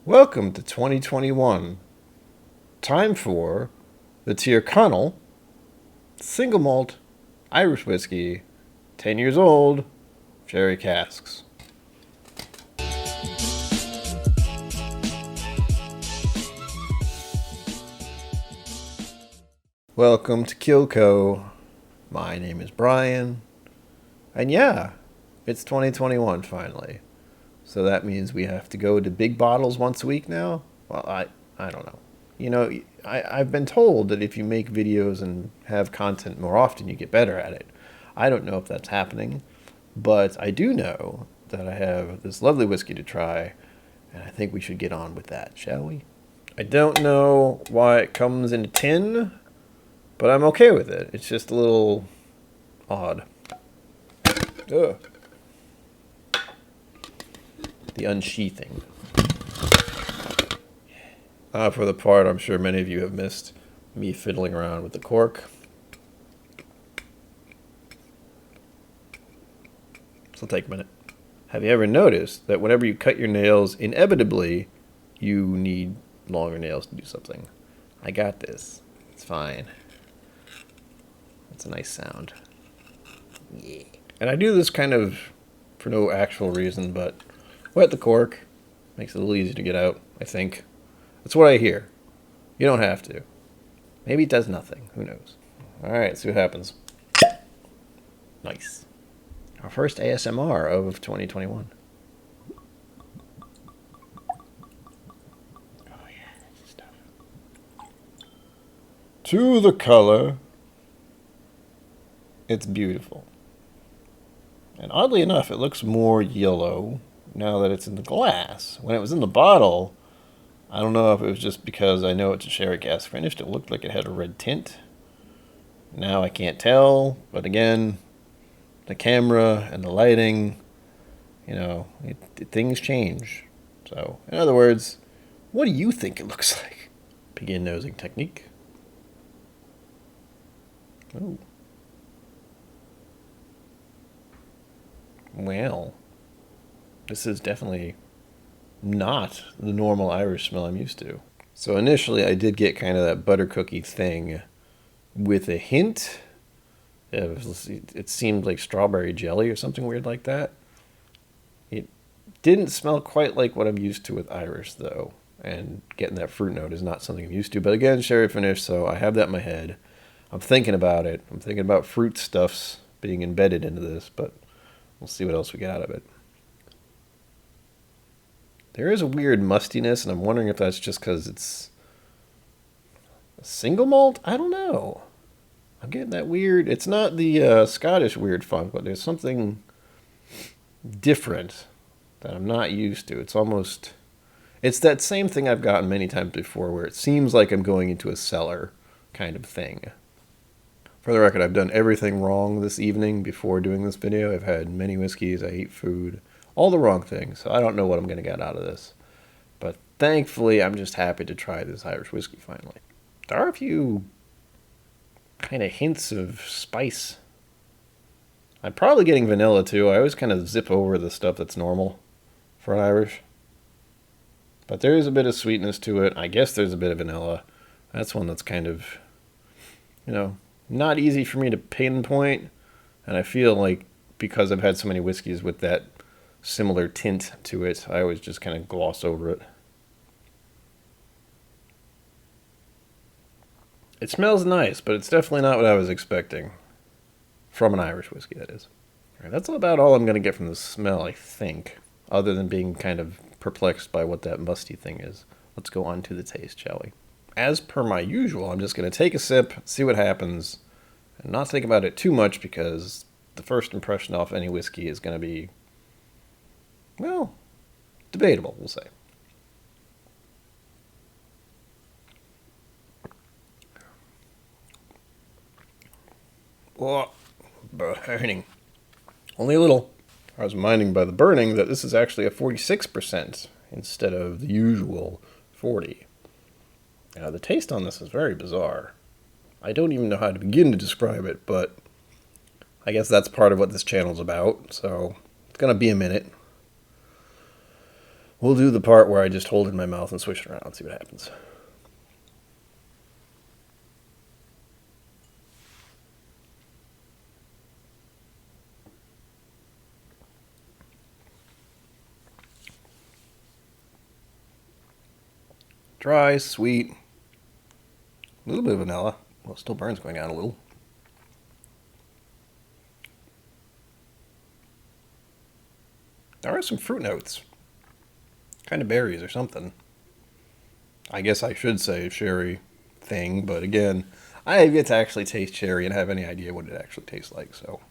Welcome to 2021. Time for the Tyrconnell single malt Irish whiskey, 10 years old, sherry casks. Welcome to KIllco. My name is Brian. And yeah, it's 2021 finally. So that means we have to go to big bottles once a week now? Well, I don't know. You know, I've been told that if you make videos and have content more often, you get better at it. I don't know if that's happening, but I do know that I have this lovely whiskey to try, and I think we should get on with that, shall we? I don't know why it comes in a tin, but I'm okay with it. It's just a little odd. Ugh. The unsheathing. For the part I'm sure many of you have missed, me fiddling around with the cork. This will take a minute. Have you ever noticed that whenever you cut your nails, inevitably, you need longer nails to do something? I got this. It's fine. That's a nice sound. Yeah. And I do this kind of for no actual reason, but wet the cork. Makes it a little easier to get out, I think. That's what I hear. You don't have to. Maybe it does nothing. Who knows? Alright, see what happens. Nice. Our first ASMR of 2021. Oh yeah, that's stuff. To the color. It's beautiful. And oddly enough, it looks more yellow now that it's in the glass. When it was in the bottle, I don't know if it was just because I know it's a sherry cask finished. It looked like it had a red tint. Now I can't tell, but again, the camera and the lighting, you know, things change. So, in other words, what do you think it looks like? Begin nosing technique. Ooh. Well, this is definitely not the normal Irish smell I'm used to. So initially I did get kind of that butter cookie thing with a hint of, it seemed like strawberry jelly or something weird like that. It didn't smell quite like what I'm used to with Irish though, and getting that fruit note is not something I'm used to. But again, sherry finish, so I have that in my head. I'm thinking about it. I'm thinking about fruit stuffs being embedded into this, but we'll see what else we get out of it. There is a weird mustiness, and I'm wondering if that's just because it's a single malt? I don't know. I'm getting that weird. It's not the Scottish weird funk, but there's something different that I'm not used to. It's almost... It's that same thing I've gotten many times before where it seems like I'm going into a cellar kind of thing. For the record, I've done everything wrong this evening before doing this video. I've had many whiskeys, I ate food, all the wrong things. So I don't know what I'm going to get out of this. But thankfully, I'm just happy to try this Irish whiskey finally. There are a few kind of hints of spice. I'm probably getting vanilla too. I always kind of zip over the stuff that's normal for an Irish. But there is a bit of sweetness to it. I guess there's a bit of vanilla. That's one that's kind of, you know, not easy for me to pinpoint, and I feel like because I've had so many whiskeys with that similar tint to it, I always just kind of gloss over it. It smells nice, but it's definitely not what I was expecting from an Irish whiskey, that is. All right, that's about all I'm going to get from the smell, I think, other than being kind of perplexed by what that musty thing is. Let's go on to the taste, shall we? As per my usual, I'm just going to take a sip, see what happens, and not think about it too much because the first impression off any whiskey is going to be, well, debatable, we'll say. Oh, burning. Only a little. I was minding by the burning that this is actually a 46% instead of the usual 40%. Now, the taste on this is very bizarre. I don't even know how to begin to describe it, but I guess that's part of what this channel's about, so it's going to be a minute. We'll do the part where I just hold it in my mouth and swish it around and see what happens. Dry, sweet, a little bit of vanilla. Well, it still burns going down a little. There are some fruit notes. Kind of berries or something. I guess I should say sherry thing, but again, I have yet to actually taste sherry and have any idea what it actually tastes like, so.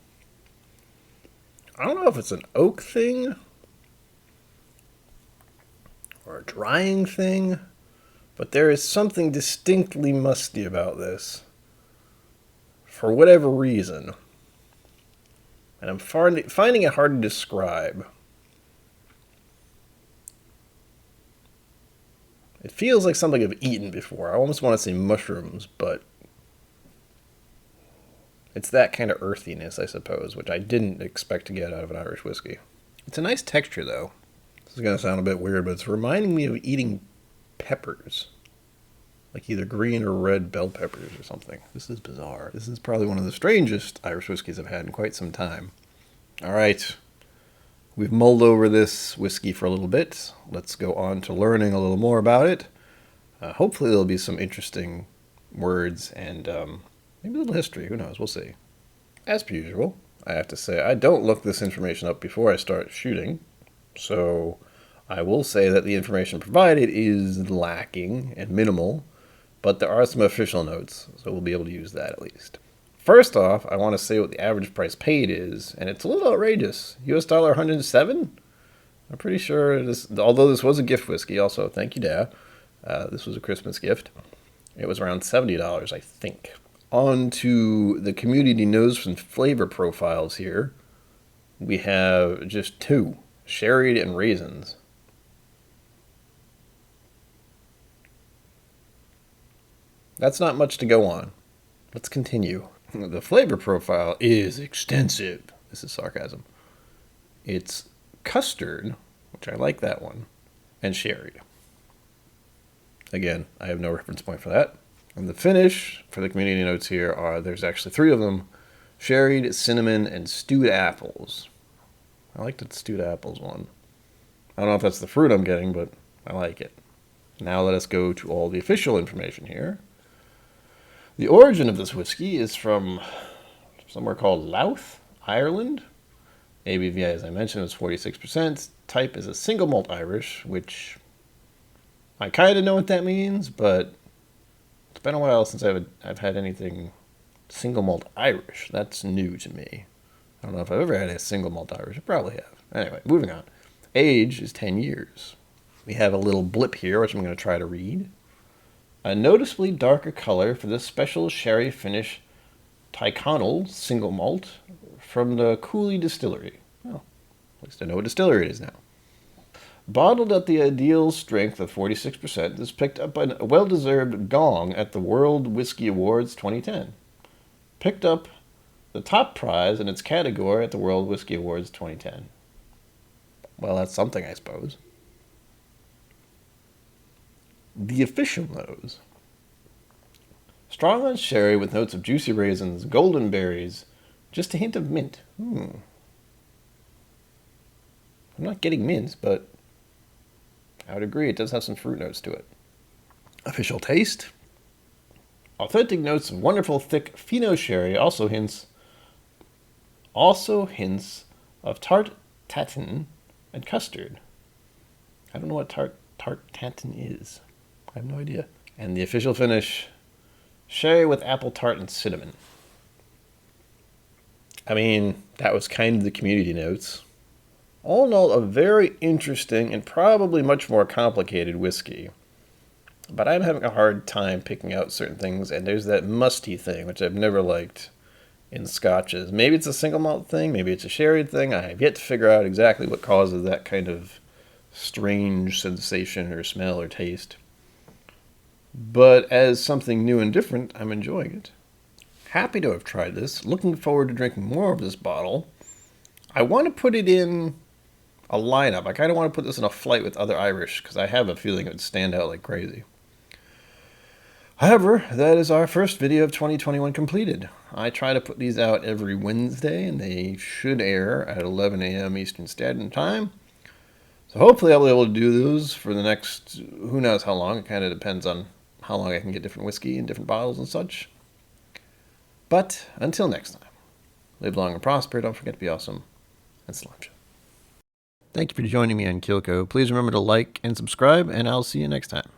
I don't know if it's an oak thing or a drying thing, but there is something distinctly musty about this. For whatever reason. And I'm finding it hard to describe. It feels like something I've eaten before. I almost want to say mushrooms, but it's that kind of earthiness, I suppose, which I didn't expect to get out of an Irish whiskey. It's a nice texture, though. This is going to sound a bit weird, but it's reminding me of eating peppers. Like either green or red bell peppers or something. This is bizarre. This is probably one of the strangest Irish whiskeys I've had in quite some time. All right. We've mulled over this whiskey for a little bit. Let's go on to learning a little more about it. Hopefully there'll be some interesting words and maybe a little history. Who knows? We'll see. As per usual, I have to say I don't look this information up before I start shooting. So I will say that the information provided is lacking and minimal, but there are some official notes, so we'll be able to use that at least. First off, I want to say what the average price paid is, and it's a little outrageous. US dollar 107? I'm pretty sure this, although this was a gift whiskey, also, thank you, Dad. This was a Christmas gift. It was around $70, I think. On to the community notes and flavor profiles here. We have just two, sherry and raisins. That's not much to go on. Let's continue. The flavor profile is extensive. This is sarcasm. It's custard, which I like that one, and sherry. Again, I have no reference point for that. And the finish for the community notes here are, there's actually three of them, sherried, cinnamon, and stewed apples. I like the stewed apples one. I don't know if that's the fruit I'm getting, but I like it. Now let us go to all the official information here. The origin of this whiskey is from somewhere called Louth, Ireland. ABV, as I mentioned, is 46%. Type is a single malt Irish, which I kind of know what that means, but it's been a while since I've had anything single malt Irish. That's new to me. I don't know if I've ever had a single malt Irish. I probably have. Anyway, moving on. Age is 10 years. We have a little blip here, which I'm going to try to read. A noticeably darker color for this special sherry finish Tyrconnell single malt from the Cooley Distillery. Well, at least I know what distillery it is now. Bottled at the ideal strength of 46%, this picked up a well-deserved gong at the World Whiskey Awards 2010. Picked up the top prize in its category at the World Whiskey Awards 2010. Well, that's something, I suppose. The official nose. Strong on sherry with notes of juicy raisins, golden berries, just a hint of mint. I'm not getting mint, but I would agree it does have some fruit notes to it. Official taste. Authentic notes of wonderful thick Fino sherry also hints of tart tatin and custard. I don't know what tart tatin is. I have no idea. And the official finish, sherry with apple tart and cinnamon. I mean, that was kind of the community notes. All in all, a very interesting and probably much more complicated whiskey. But I'm having a hard time picking out certain things, and there's that musty thing, which I've never liked in scotches. Maybe it's a single malt thing, maybe it's a sherry thing. I have yet to figure out exactly what causes that kind of strange sensation or smell or taste. But as something new and different, I'm enjoying it. Happy to have tried this. Looking forward to drinking more of this bottle. I want to put it in a lineup. I kind of want to put this in a flight with other Irish because I have a feeling it would stand out like crazy. However, that is our first video of 2021 completed. I try to put these out every Wednesday, and they should air at 11 a.m. Eastern Standard Time. So hopefully I'll be able to do those for the next, who knows how long. It kind of depends on how long I can get different whiskey and different bottles and such. But until next time, live long and prosper. Don't forget to be awesome, and sláinte. Thank you for joining me on KIllco. Please remember to like and subscribe, and I'll see you next time.